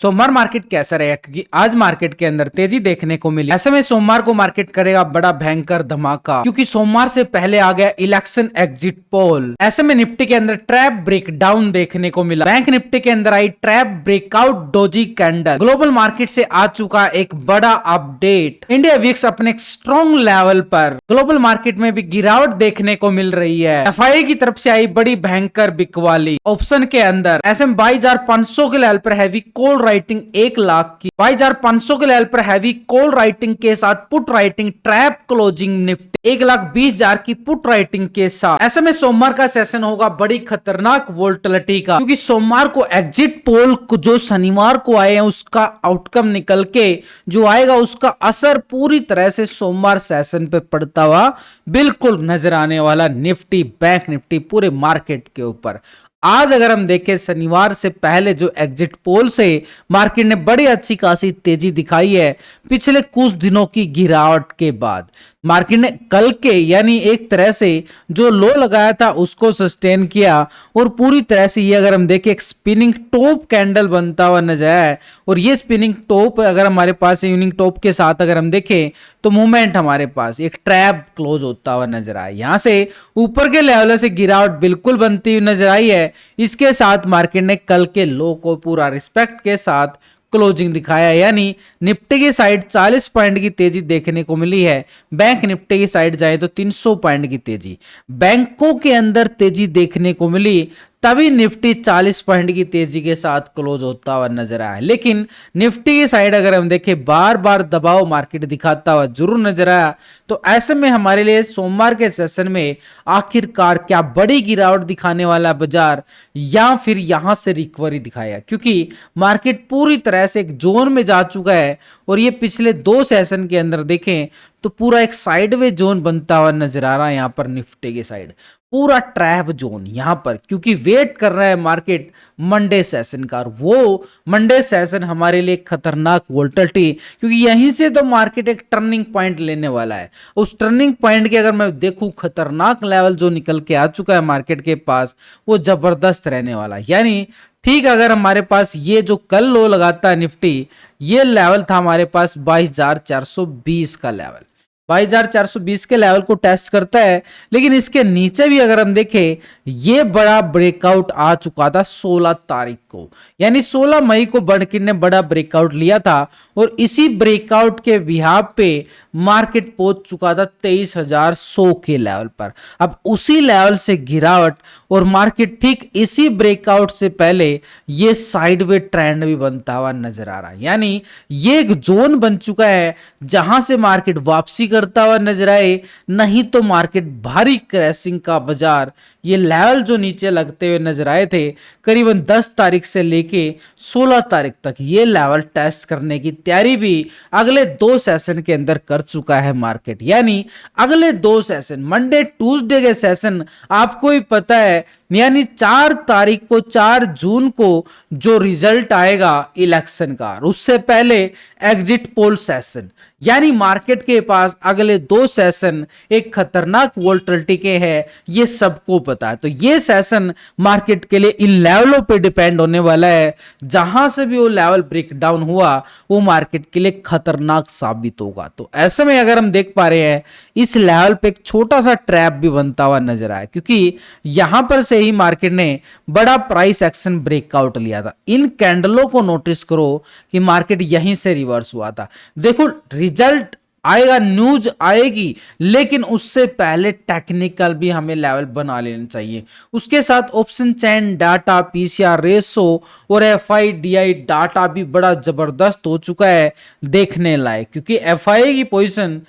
सोमवार मार्केट कैसा रहेगा, क्योंकि आज मार्केट के अंदर तेजी देखने को मिली। ऐसे में सोमवार को मार्केट करेगा बड़ा भयंकर धमाका, क्योंकि सोमवार से पहले आ गया इलेक्शन एग्जिट पोल। ऐसे में निफ्टी के अंदर ट्रैप ब्रेकडाउन देखने को मिला। बैंक निफ्टी के अंदर आई trap breakout doji candle. Global market से आ चुका एक बड़ा अपडेट। इंडिया विक्स अपने स्ट्रॉन्ग लेवल पर। ग्लोबल मार्केट में भी गिरावट देखने को मिल रही है। एफआईआई की तरफ से आई बड़ी भयंकर बिकवाली। ऑप्शन के अंदर ऐसे में 22,500 के लेवल पर हैवी कॉल राइटिंग 1 लाख की। 22,500 के लेवल पर हैवी कॉल राइटिंग के साथ put writing trap closing Nifty 1,20,000 की पुट राइटिंग के साथ। ऐसे में सोमवार का सेशन होगा बड़ी खतरनाक वोल्टिलिटी का, क्योंकि सोमवार को एग्जिट पोल जो शनिवार को आए हैं उसका आउटकम निकल के जो आएगा उसका असर पूरी तरह से सोमवार सेशन पे पड़ता हुआ बिल्कुल नजर आने वाला निफ्टी, बैंक निफ्टी, पूरे मार्केट के ऊपर। आज अगर हम देखें शनिवार से पहले जो एग्जिट पोल से मार्केट ने बड़ी अच्छी खासी तेजी दिखाई है पिछले कुछ दिनों की गिरावट के बाद। मार्केट ने कल के यानी एक तरह से जो लो लगाया था उसको सस्टेन किया और पूरी तरह से ये अगर हम देखें एक स्पिनिंग टॉप कैंडल बनता हुआ नजर आया। और ये स्पिनिंग टॉप अगर हमारे पास यूनिक टॉप के साथ अगर हम देखें तो मूवमेंट हमारे पास एक ट्रैप क्लोज होता हुआ नजर आया। यहां से ऊपर के लेवल से गिरावट बिल्कुल बनती हुई नजर आई है। इसके साथ मार्केट ने कल के लो को पूरा रिस्पेक्ट के साथ क्लोजिंग दिखाया, यानी निफ्टी की साइड 40 पॉइंट की तेजी देखने को मिली है। बैंक निफ्टी की साइड जाए तो 300 पॉइंट की तेजी बैंकों के अंदर तेजी देखने को मिली, तभी निफ्टी 40 पॉइंट की तेजी के साथ क्लोज होता हुआ नजर आया। लेकिन निफ्टी की साइड अगर हम देखें बार बार दबाव मार्केट दिखाता हुआ जरूर नजर आया। तो ऐसे में हमारे लिए सोमवार के सेशन में आखिरकार क्या बड़ी गिरावट दिखाने वाला बाजार या फिर यहां से रिकवरी दिखाया, क्योंकि मार्केट पूरी तरह से एक जोन में जा चुका है। और ये पिछले 2 सेशन के अंदर देखें तो पूरा एक साइडवे जोन बनता हुआ नजर आ रहा है। यहां पर निफ्टी की साइड पूरा ट्रैप जोन यहां पर, क्योंकि वेट कर रहा है मार्केट मंडे सेशन का। वो मंडे सेशन हमारे लिए खतरनाक वोल्टिलिटी, क्योंकि यहीं से तो मार्केट एक टर्निंग पॉइंट लेने वाला है। उस टर्निंग पॉइंट के अगर मैं देखूं खतरनाक लेवल जो निकल के आ चुका है मार्केट के पास वो जबरदस्त रहने वाला है। यानी ठीक अगर हमारे पास ये जो कल लो लगाता है निफ्टी, ये लेवल था हमारे पास 22,420 का लेवल। 22,420 के लेवल को टेस्ट करता है। लेकिन इसके नीचे भी अगर हम देखें ये बड़ा ब्रेकआउट आ चुका था 16 तारीख को, यानी 16 मई को मार्केट ने बड़ा ब्रेकआउट लिया था। और इसी ब्रेकआउट के बिहाफ पे मार्केट पहुंच चुका था 23,100 के लेवल पर। अब उसी लेवल से गिरावट और मार्केट ठीक इसी ब्रेकआउट से पहले ये साइडवे ट्रेंड भी बनता हुआ नजर आ रहा है। यानी ये एक जोन बन चुका है जहां से मार्केट वापसी करता हुआ नजर आए, नहीं तो मार्केट भारी क्रैशिंग का बाजार। ये लेवल जो नीचे लगते हुए नजर आए थे करीबन 10 तारीख से लेके 16 तारीख तक, ये लेवल टेस्ट करने की तैयारी भी अगले 2 सेशन के अंदर कर चुका है मार्केट। यानी अगले 2 सेशन मंडे ट्यूसडे के सेशन आपको ही पता है, यानी 4 तारीख को 4 जून को जो रिजल्ट आएगा इलेक्शन का, उससे पहले एग्जिट पोल सेशन, यानी मार्केट के पास अगले 2 सेशन एक खतरनाक वोल्टिलिटी के हैं, ये सबको पता है। तो ये सेशन मार्केट के लिए इन लेवलों पे डिपेंड होने वाला है। जहां से भी वो लेवल ब्रेक डाउन हुआ वो मार्केट के लिए खतरनाक साबित होगा। तो ऐसे में अगर हम देख पा रहे हैं इस लेवल पे एक छोटा सा ट्रैप भी बनता हुआ नजर आया, क्योंकि यहां पर से ही मार्केट ने बड़ा प्राइस एक्शन ब्रेकआउट लिया था। इन कैंडलों को नोटिस करो कि मार्केट यहीं से रिवर्स हुआ था। देखो रिजल्ट आएगा, न्यूज आएगी, लेकिन उससे पहले टेक्निकल भी हमें लेवल बना लेना चाहिए। उसके साथ option chain data, PCR ratio और एफआईडीआई डाटा भी बड़ा जबरदस्त हो चुका है देखने लायक, क्योंकि एफआई की पोजीशन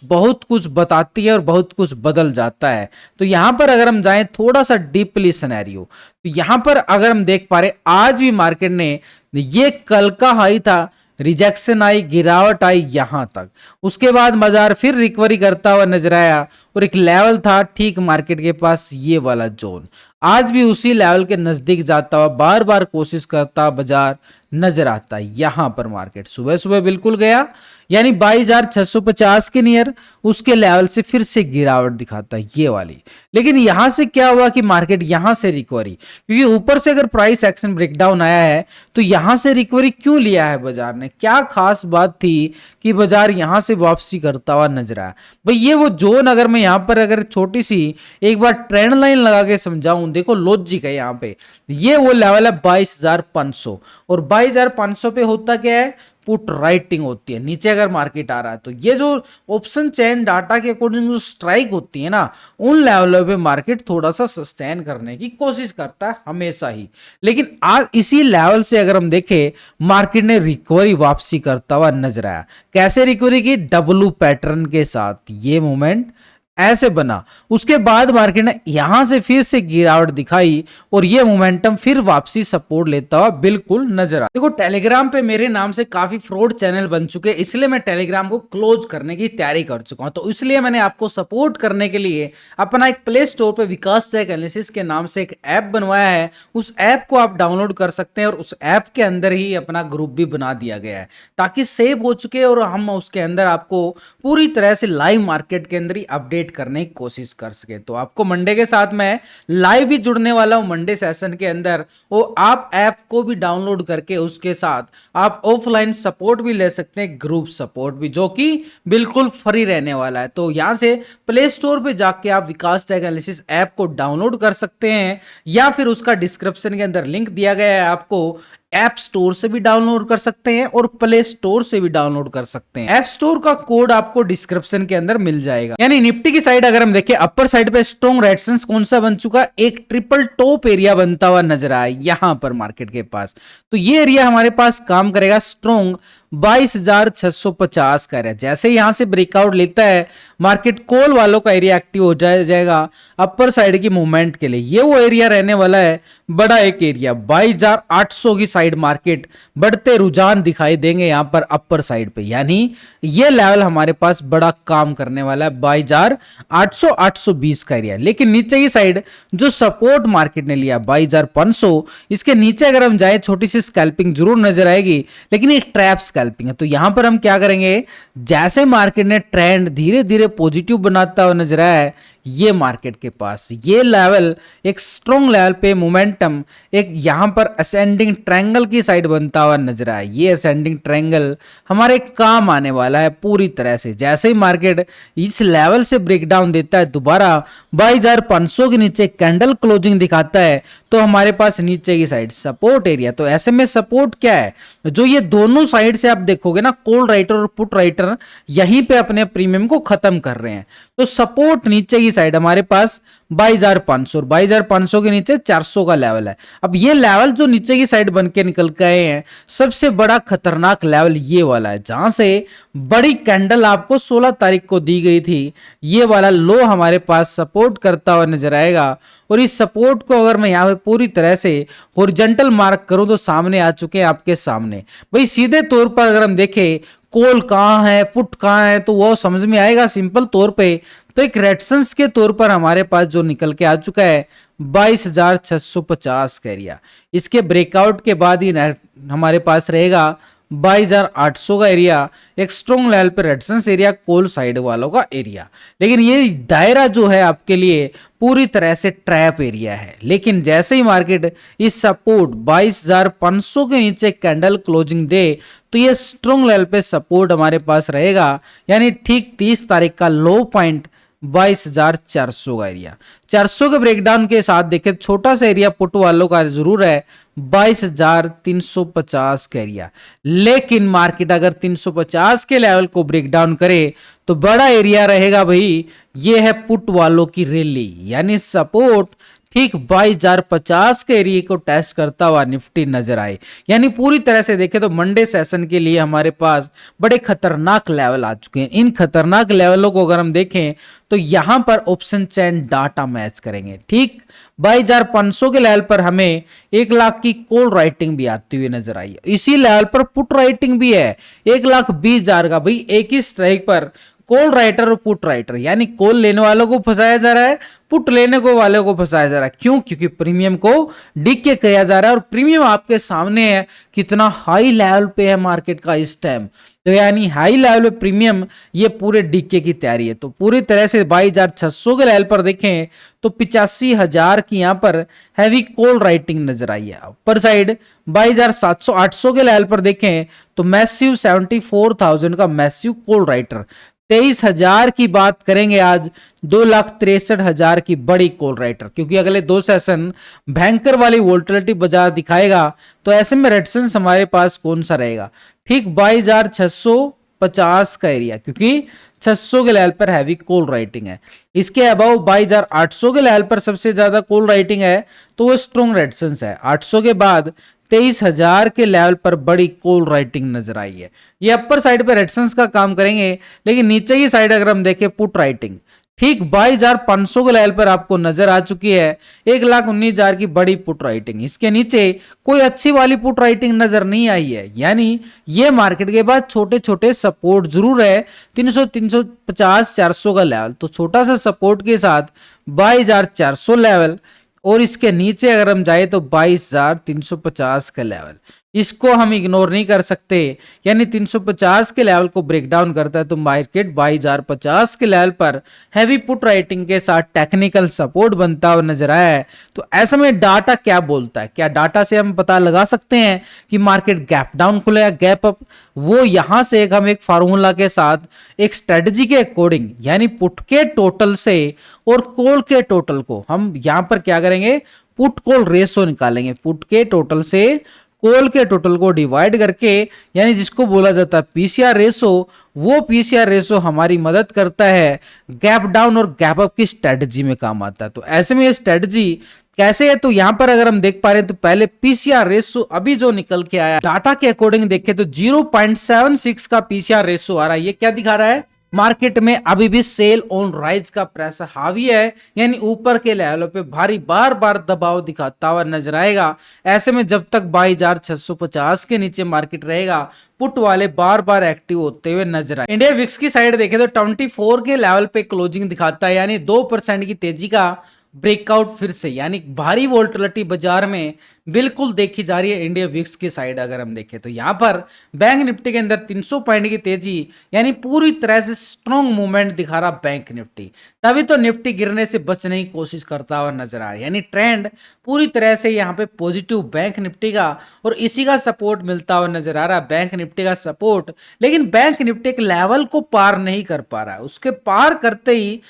बहुत कुछ बताती है और बहुत कुछ बदल जाता है। तो यहां पर अगर हम जाएं थोड़ा सा डीपली सिनेरियो, तो यहां पर अगर हम देख पा रहे आज भी मार्केट ने ये कल का हाई था, रिजेक्शन आई, गिरावट आई यहां तक, उसके बाद बाजार फिर रिकवरी करता हुआ नजर आया और एक लेवल था ठीक मार्केट के पास ये वाला जोन। आज भी उसी लेवल के नजदीक जाता हुआ बार बार कोशिश करता बाजार नजर आता है। यहां पर मार्केट सुबह सुबह बिल्कुल गया, यानी 22,650 के नियर उसके लेवल से फिर से गिरावट दिखाता है ये वाली। लेकिन यहां से क्या हुआ कि मार्केट यहां से रिकवरी, क्योंकि ऊपर से अगर प्राइस एक्शन ब्रेकडाउन आया है तो यहां से रिकवरी क्यों लिया है बाजार ने, क्या खास बात थी कि बाजार यहां से वापसी करता हुआ नजर आया। भाई ये वो जोन, अगर मैं यहां पर अगर छोटी सी एक बार ट्रेंड लाइन लगा के समझाऊं, देखो लॉजिक है यहाँ पे, ये वो लेवल है 22,500 और 22,500 पे होता क्या है, पुट राइटिंग होती है। नीचे अगर मार्केट आ रहा है तो ये जो ऑप्शन चेन डाटा के अकॉर्डिंग जो स्ट्राइक होती है ना, उन लेवलों पे मार्केट थोड़ा सा सस्टेन करने की कोशिश करता है हमेशा ही। लेकिन आज इसी लेवल से अगर हम देखें, मार्केट ने रिकवरी वापसी करता हुआ नजर आया। कैसे रिकवरी की, डब्लू पैटर्न के साथ ये मूवमेंट ऐसे बना, उसके बाद मार्केट ने यहां से फिर से गिरावट दिखाई और ये मोमेंटम फिर वापसी सपोर्ट लेता हुआ बिल्कुल नजर आ। देखो टेलीग्राम पे मेरे नाम से काफी फ्रॉड चैनल बन चुके हैं, इसलिए मैं टेलीग्राम को क्लोज करने की तैयारी कर चुका हूं। तो इसलिए मैंने आपको सपोर्ट करने के लिए अपना एक प्ले स्टोर पे विकास टेक एनालिसिस के नाम से एक ऐप बनवाया है। उस ऐप को आप डाउनलोड कर सकते हैं और उस ऐप के अंदर ही अपना ग्रुप भी बना दिया गया है ताकि सेव हो चुके और हम उसके अंदर आपको पूरी तरह से लाइव मार्केट के अंदर ही अपडेट करने की कोशिश कर सके। तो आपको मंडे के साथ मैं लाइव भी जुड़ने वाला हूं मंडे सेशन के अंदर, वो आप ऐप को भी डाउनलोड करके उसके साथ आप ऑफलाइन सपोर्ट भी ले सकते हैं, ग्रुप सपोर्ट भी, जो कि बिल्कुल फ्री रहने वाला है। तो यहां से प्ले स्टोर पे जाके आप विकास टेक एनालिसिस ऐप को डाउनलोड कर सकते हैं या फिर उसका डिस्क्रिप्शन के अंदर लिंक दिया गया है, आपको ऐप स्टोर से भी डाउनलोड कर सकते हैं और प्ले स्टोर से भी डाउनलोड कर सकते हैं। ऐप स्टोर का कोड आपको डिस्क्रिप्शन के अंदर मिल जाएगा। यानी निफ्टी की साइड अगर हम देखें, अपर साइड पे स्ट्रॉन्ग रेजिस्टेंस कौन सा बन चुका, एक ट्रिपल टॉप एरिया बनता हुआ नजर आया यहां पर मार्केट के पास। तो ये एरिया हमारे पास काम करेगा स्ट्रॉन्ग 22,650 का एरिया। जैसे यहां से ब्रेकआउट लेता है मार्केट, कॉल वालों का एरिया एक्टिव हो जाएगा अपर साइड की मूवमेंट के लिए। ये वो एरिया रहने वाला है बड़ा एक एरिया 22,800 की साइड मार्केट बढ़ते रुझान दिखाई देंगे यहां पर अपर साइड पे। यानी ये लेवल हमारे पास बड़ा काम करने वाला है 22,800 820 का एरिया। लेकिन नीचे की साइड जो सपोर्ट मार्केट ने लिया 22,500, इसके नीचे अगर हम जाए छोटी सी स्कैल्पिंग जरूर नजर आएगी, लेकिन एक ट्रैप स्कैल्पिंग है। तो यहां पर हम क्या करेंगे, जैसे मार्केट ने ट्रेंड धीरे धीरे पॉजिटिव बनाता हुआ नजर आया है, ये मार्केट के पास ये लेवल एक स्ट्रॉन्ग लेवल पे मोमेंटम एक यहां पर असेंडिंग ट्रायंगल की साइड बनता हुआ नजर आया। ये असेंडिंग ट्रायंगल हमारे काम आने वाला है पूरी तरह से। जैसे ही मार्केट इस लेवल से ब्रेकडाउन देता है, दोबारा 22,500 के नीचे कैंडल क्लोजिंग दिखाता है, तो हमारे पास नीचे की साइड सपोर्ट एरिया। तो ऐसे में सपोर्ट क्या है, जो ये दोनों साइड से आप देखोगे ना, कॉल राइटर और पुट राइटर यहीं पे अपने प्रीमियम को खत्म कर रहे हैं। तो सपोर्ट नीचे की साइड हमारे पास 22,500 और 22,500 के नीचे 400 का लेवल है। अब ये लेवल जो नीचे की साइड बन के निकल के आए हैं, सबसे बड़ा खतरनाक लेवल ये वाला है, जहां से बड़ी कैंडल आपको 16 तारीख को दी गई थी। ये वाला लो हमारे पास सपोर्ट करता हुआ नजर आएगा और इस सपोर्ट को अगर मैं यहाँ पे पूरी तरह से हॉरिजॉन्टल मार्क करूं तो सामने आ चुके हैं आपके सामने। भाई सीधे तौर पर अगर हम देखें कॉल कहां है पुट कहां है, तो वो समझ में आएगा सिंपल तौर पे। तो एक रेजिस्टेंस के तौर पर हमारे पास जो निकल के आ चुका है 22,650 का एरिया, इसके ब्रेकआउट के बाद ही हमारे पास रहेगा 22,800 का एरिया, एक स्ट्रॉन्ग लेवल पे रेजिस्टेंस एरिया, कॉल साइड वालों का एरिया। लेकिन ये दायरा जो है आपके लिए पूरी तरह से ट्रैप एरिया है। लेकिन जैसे ही मार्केट इस सपोर्ट 22,500 के नीचे कैंडल क्लोजिंग दे, तो ये स्ट्रॉन्ग लेवल पे सपोर्ट हमारे पास रहेगा। यानी ठीक 30 तारीख का लो पॉइंट 22,400 का एरिया। 400 के ब्रेकडाउन के साथ देखें, छोटा सा एरिया पुट वालों का जरूर है 22,350 का एरिया। लेकिन मार्केट अगर 350 के लेवल को ब्रेकडाउन करे तो बड़ा एरिया रहेगा भाई, ये है पुट वालों की रैली। यानी सपोर्ट ठीक 22,050 के एरिया को टेस्ट करता हुआ निफ्टी नजर आए। यानी पूरी तरह से देखें तो मंडे सेशन के लिए हमारे पास बड़े खतरनाक लेवल आ चुके हैं। इन खतरनाक लेवलों को अगर हम देखें तो यहां पर ऑप्शन चेन डाटा मैच करेंगे। ठीक 22,500 के लेवल पर हमें 1 लाख की कॉल राइटिंग भी आती हुई नजर आई है। इसी लेवल पर पुट राइटिंग भी है 1,20,000 का। भाई एक ही स्ट्राइक पर कॉल राइटर और पुट राइटर, यानी कॉल लेने वालों को फंसाया जा रहा है, पुट लेने को वालों को फंसाया जा रहा है। क्यों? क्योंकि प्रीमियम को डीके किया जा रहा है और प्रीमियम आपके सामने है कितना हाई लेवल पे है मार्केट का इस टाइम। तो यानी हाई लेवल पे प्रीमियम ये पूरे डीके की तैयारी है। तो पूरी तरह से 22,600 के लेवल पर देखें तो 85,000 की यहाँ पर हैवी कॉल राइटिंग नजर आई है। ऊपर साइड 22,700 800 के लेवल पर देखें तो मैसिव 74,000 का मैसिव कॉल राइटर। 23,000 की बात करेंगे आज, 2,63,000 की बड़ी कॉल राइटर, क्योंकि अगले 2 सेशन भयंकर वाली वोल्टिलिटी बाजार दिखाएगा। तो ऐसे में रेजिस्टेंस हमारे पास कौन सा रहेगा? ठीक 22,650 का एरिया, क्योंकि 600 के लेवल पर हैवी कॉल राइटिंग है। इसके अबाउ 22,800 के लेवल पर सबसे ज्यादा कॉल राइटिंग है, तो वो स्ट्रॉन्ग रेजिस्टेंस है। 800 के बाद 23,000 के लेवल पर बड़ी कॉल राइटिंग नजर आई है। ये अपर साइड पे रेजिस्टेंस का काम करेंगे, लेकिन नीचे की साइड अगर हम देखें पुट राइटिंग ठीक 22,500 के लेवल पर आपको नजर आ चुकी है। 1,19,000 की बड़ी पुट राइटिंग, इसके नीचे कोई अच्छी वाली पुट राइटिंग नजर नहीं आई है। यानी ये मार्केट के बाद छोटे छोटे सपोर्ट जरूर है, 300 350 400 का लेवल, तो छोटा सा सपोर्ट के साथ 22,400 लेवल, और इसके नीचे अगर हम जाए तो 22,350 का लेवल, इसको हम इग्नोर नहीं कर सकते। यानी 350 के लेवल को ब्रेक डाउन करता है तो मार्केट 22,050 के लेवल पर हैवी पुट राइटिंग के साथ टेक्निकल सपोर्ट बनता हुआ नजर आया है। तो ऐसे में डाटा क्या बोलता है? क्या डाटा से हम पता लगा सकते हैं कि मार्केट गैप डाउन खुलेगा, गैप अप? वो यहां से हम एक फार्मूला के साथ एक स्ट्रेटजी के अकॉर्डिंग, यानी पुट के टोटल से और कॉल के टोटल को हम यहां पर क्या करेंगे, पुट कॉल रेशो निकालेंगे। पुट के टोटल से कॉल के टोटल को डिवाइड करके, यानी जिसको बोला जाता है पीसीआर रेशो, वो पीसीआर रेशो हमारी मदद करता है गैप डाउन और गैप अप की स्ट्रेटजी में काम आता है। तो ऐसे में ये स्ट्रेटजी कैसे है? तो यहां पर अगर हम देख पा रहे हैं तो पहले पीसीआर रेशो अभी जो निकल के आया डाटा के अकॉर्डिंग देखें तो 0.76 का पीसीआर रेशो आ रहा है। ये क्या दिखा रहा है? मार्केट में अभी भी सेल ऑन राइज का प्रेशर हावी है, यानी ऊपर के लेवलों पे भारी बार बार दबाव दिखाता हुआ नजर आएगा। ऐसे में जब तक 22,650 के नीचे मार्केट रहेगा, पुट वाले बार बार एक्टिव होते हुए नजर आए। इंडिया विक्स की साइड देखें तो 24 के लेवल पे क्लोजिंग दिखाता है, यानी 2% की तेजी का ब्रेकआउट फिर से, यानी भारी वोल्टिलिटी बाजार में बिल्कुल देखी जा रही है। इंडिया विक्स की साइड अगर हम देखें तो यहां पर बैंक निफ्टी के अंदर 300 पॉइंट की तेजी, यानी पूरी तरह से स्ट्रॉन्ग मूवमेंट दिखा रहा बैंक निफ्टी। तभी तो निफ्टी गिरने से बचने की कोशिश करता हुआ नजर आ रहा है, यानी ट्रेंड पूरी तरह से यहाँ पे पॉजिटिव बैंक निफ्टी का, और इसी का सपोर्ट मिलता हुआ नजर आ रहा है, बैंक निफ्टी का सपोर्ट। लेकिन बैंक निफ्टी एक लेवल को पार नहीं कर पा रहा है, उसके पार करते ही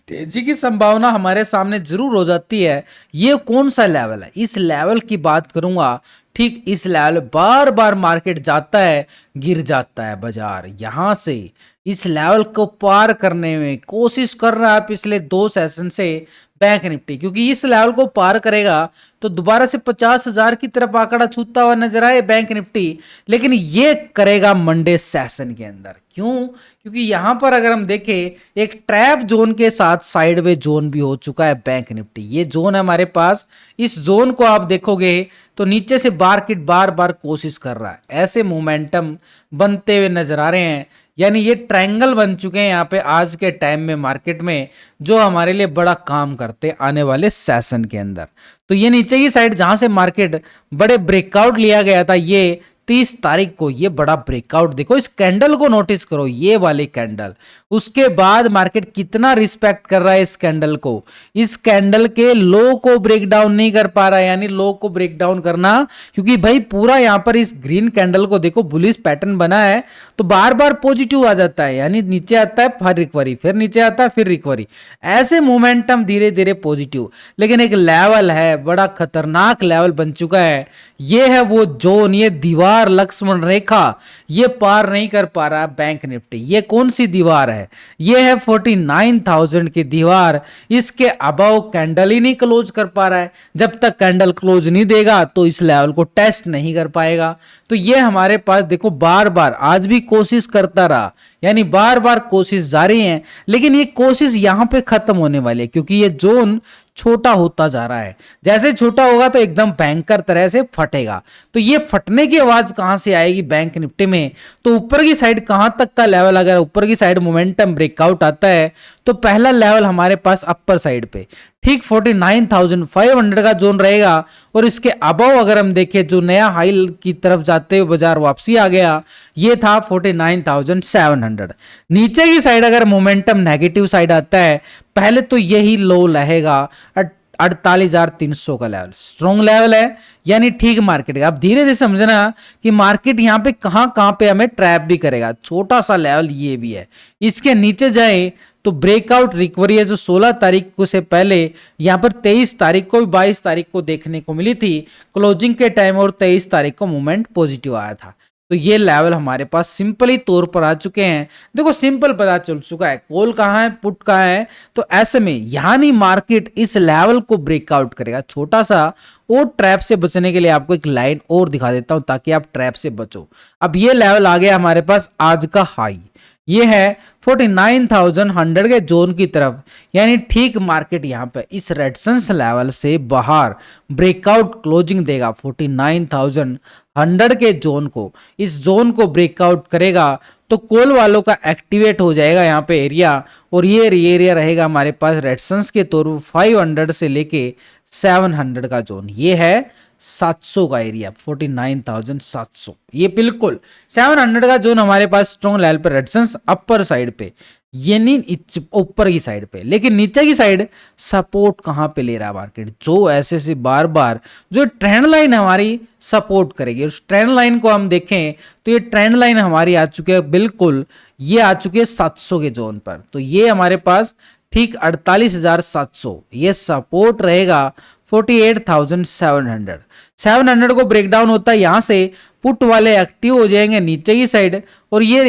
तेजी की संभावना हमारे सामने जरूर हो जाती है। ये कौन सा लेवल है? इस लेवल की बात करूंगा। ठीक इस लेवल बार बार मार्केट जाता है, गिर जाता है बाजार। यहां से इस लेवल को पार करने में कोशिश कर रहा है पिछले 2 सेशन से बैंक निफ्टी, क्योंकि इस लेवल को पार करेगा तो दोबारा से 50,000 की तरफ आंकड़ा छूता हुआ नजर आए बैंक निफ्टी। लेकिन ये करेगा मंडे सेशन के अंदर। क्यों? क्योंकि यहां पर अगर हम देखें एक ट्रैप जोन के साथ साइडवे जोन भी हो चुका है बैंक निफ्टी। ये जोन है हमारे पास, इस जोन को आप देखोगे तो नीचे से मार्केट बार बार कोशिश कर रहा है, ऐसे मोमेंटम बनते हुए नजर आ रहे हैं। यानी ये ट्रायंगल बन चुके हैं यहाँ पे आज के टाइम में मार्केट में, जो हमारे लिए बड़ा काम करते आने वाले सेशन के अंदर। तो ये नीचे की साइड जहां से मार्केट बड़े ब्रेकआउट लिया गया था, ये 30 तारीख को ये बड़ा ब्रेकआउट देखो, इस कैंडल को नोटिस करो, ये वाली कैंडल। उसके बाद मार्केट कितना रिस्पेक्ट कर रहा है इस कैंडल को। इस कैंडल के लो को ब्रेक डाउन नहीं कर पा रहा है, यानी लो को ब्रेक डाउन करना, क्योंकि भाई पूरा यहां पर इस ग्रीन कैंडल को देखो बुलिश पैटर्न बना है, तो बार बार पॉजिटिव आ जाता है, यानी नीचे आता है फिर रिकवरी, फिर नीचे आता है फिर रिकवरी, ऐसे मोमेंटम धीरे धीरे पॉजिटिव। लेकिन एक लेवल है, बड़ा खतरनाक लेवल बन चुका है, ये है वो जोन, ये दीवार लक्ष्मण रेखा, ये पार नहीं कर पा रहा बैंक निफ्टी। ये कौन सी दीवार है? ये है 49,000 की दीवार। इसके अबव कैंडल ही नहीं क्लोज कर पा रहा है। जब तक कैंडल क्लोज नहीं देगा तो इस लेवल को टेस्ट नहीं कर पाएगा। तो ये हमारे पास देखो बार बार आज भी कोशिश करता रहा, यानी बार बार कोशिश जारी है, लेकिन ये कोशिश यहां पे खत्म होने वाली है, क्योंकि ये जोन छोटा होता जा रहा है। जैसे छोटा होगा तो एकदम भयंकर तरह से फटेगा। तो ये फटने की आवाज कहां से आएगी बैंक निफ्टी में, तो ऊपर की साइड कहां तक का लेवल, अगर ऊपर की साइड मोमेंटम ब्रेकआउट आता है तो पहला लेवल हमारे पास अपर साइड पे ठीक 49,500 का जोन रहेगा। और इसके अबव अगर हम देखें जो नया हाई की तरफ जाते हुए बाजार वापसी आ गया, ये था 49,700। नीचे की साइड अगर मोमेंटम नेगेटिव साइड आता है, पहले तो यही लो रहेगा 48,300 का लेवल, स्ट्रॉन्ग लेवल है, यानी ठीक मार्केट है। अब धीरे धीरे समझना कि मार्केट यहाँ पे कहां पे हमें ट्रैप भी करेगा। छोटा सा लेवल ये भी है, इसके नीचे जाए तो ब्रेकआउट रिकवरी है जो 16 तारीख को से पहले यहां पर 23 तारीख को भी 22 तारीख को देखने को मिली थी क्लोजिंग के टाइम, और 23 तारीख को मूवमेंट पॉजिटिव आया था। तो ये लेवल हमारे पास सिंपली तौर पर आ चुके हैं। देखो सिंपल पता चल चुका है कॉल कहाँ है, पुट कहाँ है। तो ऐसे में यानी मार्केट इस लेवल को ब्रेकआउट करेगा छोटा सा। और ट्रैप से बचने के लिए आपको एक लाइन और दिखा देता हूं ताकि आप ट्रैप से बचो। अब ये लेवल आ गया हमारे पास आज का हाई, ये है 49,100 के जोन की तरफ, यानी ठीक मार्केट यहां पे इस रेजिस्टेंस लेवल से बाहर ब्रेकआउट क्लोजिंग देगा 49,100 के जोन को। इस जोन को ब्रेकआउट करेगा तो कॉल वालों का एक्टिवेट हो जाएगा यहाँ पे एरिया, और ये एरिया रहेगा हमारे पास रेजिस्टेंस के तौर पर 500 से लेके 700 का जोन। ये है 700 का एरिया, 49,700, ये बिल्कुल 700 का जोन हमारे पास स्ट्रॉन्ग लेवल पर रेजिस्टेंस अपर साइड पे, यानी ऊपर की साइड पे। लेकिन नीचे की साइड सपोर्ट कहां पे ले रहा है मार्केट, जो ऐसे से बार बार जो ट्रेंड लाइन हमारी सपोर्ट करेगी। उस ट्रेंड लाइन को हम देखें तो ये ट्रेंड लाइन हमारी आ चुकी है, बिल्कुल ये आ चुकी है 700 के जोन पर। तो ये हमारे पास ठीक 48,700 ये सपोर्ट रहेगा 48,700। 700 को ब्रेकडाउन होता है यहां से पुट वाले एक्टिव हो जाएंगे नीचे की साइड, और ये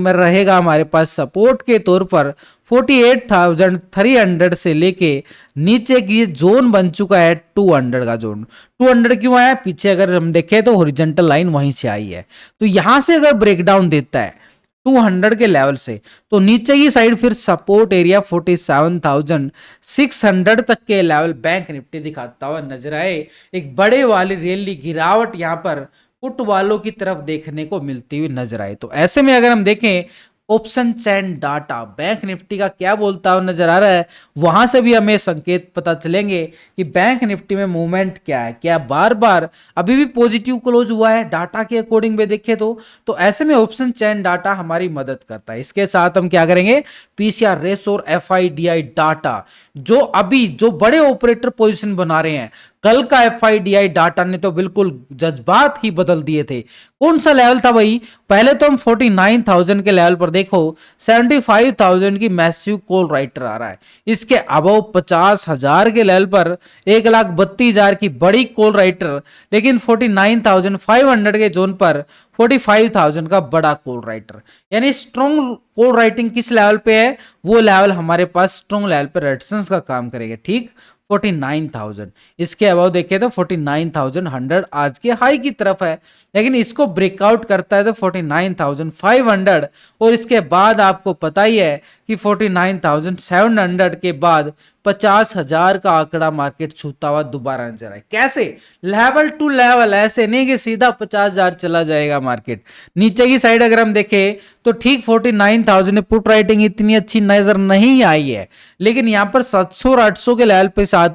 रहेगा हमारे पास सपोर्ट के तौर पर 48,300 से लेके नीचे की जोन बन चुका है 200 का जोन। 200 क्यों आया, पीछे अगर हम देखें तो हॉरिजॉन्टल लाइन वहीं से आई है। तो यहां से अगर ब्रेकडाउन देता है 200 के लेवल से, तो नीचे की साइड फिर सपोर्ट एरिया 47,600 तक के लेवल बैंक निफ्टी दिखाता हुआ नजर आए। एक बड़े वाली रैली गिरावट यहां पर पुट वालों की तरफ देखने को मिलती हुई नजर आए। तो ऐसे में अगर हम देखें ऑप्शन चैन डाटा बैंक निफ्टी का क्या बोलता हुआ नजर आ रहा है, वहां से भी हमें संकेत पता चलेंगे कि बैंक निफ्टी में मूवमेंट क्या है, क्या बार बार अभी भी पॉजिटिव क्लोज हुआ है डाटा के अकॉर्डिंग में देखें तो ऐसे में ऑप्शन चैन डाटा हमारी मदद करता है। इसके साथ हम क्या करेंगे, पीसीआर रेस और एफआईडीआई डाटा, जो अभी जो बड़े ऑपरेटर पोजीशन बना रहे हैं, कल का एफआईडीआई डाटा ने तो बिल्कुल जज्बात ही बदल दिए थे। कौन सा लेवल था भाई, पहले तो हम 49,000 के लेवल पर देखो 75,000 की मैसिव कॉल राइटर आ रहा है। इसके अबव 50,000 के लेवल पर 1,32,000 की बड़ी कॉल राइटर, लेकिन 49,500 के जोन पर 45,000 का बड़ा कॉल राइटर। यानी स्ट्रॉन्ग कॉल राइटिंग किस लेवल पे है, वो लेवल हमारे पास स्ट्रॉन्ग लेवल पे रेजिस्टेंस का काम करेगा। ठीक 49,000, इसके अबाव देखें तो 49,100 आज के हाई की तरफ है, लेकिन इसको ब्रेकआउट करता है तो 49,500, और इसके बाद आपको पता ही है कि 49,700 के बाद 50,000 का आंकड़ा मार्केट छूता हुआ दोबारा नजर आए। कैसे, लेवल टू लेवल, ऐसे नहीं कि सीधा 50,000 चला जाएगा मार्केट। नीचे की साइड अगर हम देखें तो ठीक 49,000 पुट राइटिंग इतनी अच्छी नजर नहीं आई है, लेकिन यहां पर 700 और 800 के लेवल पे साथ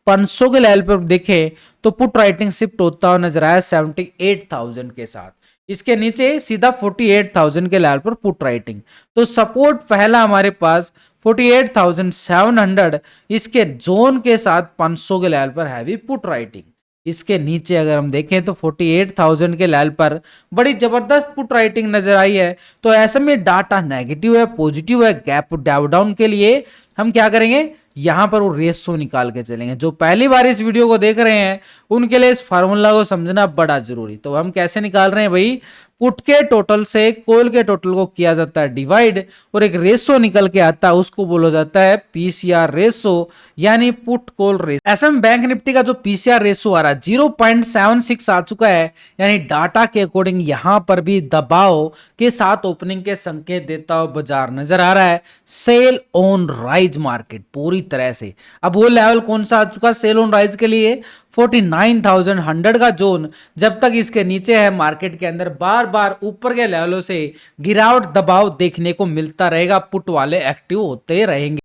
500 के लेवल पर देखें तो पुट राइटिंग शिफ्ट होता हुआ नजर आया 78,000 के साथ। इसके नीचे सीधा 48,000 के लेवल पर पुट राइटिंग। तो सपोर्ट पहला हमारे पास 48,700, इसके जोन के साथ 500 के लेवल पर हैवी पुट राइटिंग। इसके नीचे अगर हम देखें तो 48,000 के लेवल पर बड़ी जबरदस्त पुट राइटिंग नजर आई है। तो ऐसे में डाटा नेगेटिव है पॉजिटिव है, गैप डाउन के लिए हम क्या करेंगे, यहां पर वो रेशो निकाल के चलेंगे। जो पहली बार इस वीडियो को देख रहे हैं उनके लिए इस फार्मूला को समझना बड़ा जरूरी। तो हम कैसे निकाल रहे हैं भाई, पुट के टोटल से कॉल के टोटल को किया जाता है डिवाइड और एक रेशो निकल के आता है, उसको बोला जाता है पीसीआर रेशो यानी पुट कॉल रेशो। ऐसे में बैंक निफ्टी का जो पीसीआर रेशो आ रहा है 0.76 आ चुका है, यानी डाटा के अकॉर्डिंग यहां पर भी दबाव के साथ ओपनिंग के संकेत देता हुआ बाजार नजर आ रहा है। सेल ऑन राइज मार्केट पूरी तरह से। अब वो लेवल कौन सा आ चुका सेल ऑन राइज के लिए 49,100 का जोन। जब तक इसके नीचे है मार्केट के अंदर बार बार ऊपर के लेवलों से गिरावट दबाव देखने को मिलता रहेगा, पुट वाले एक्टिव होते रहेंगे।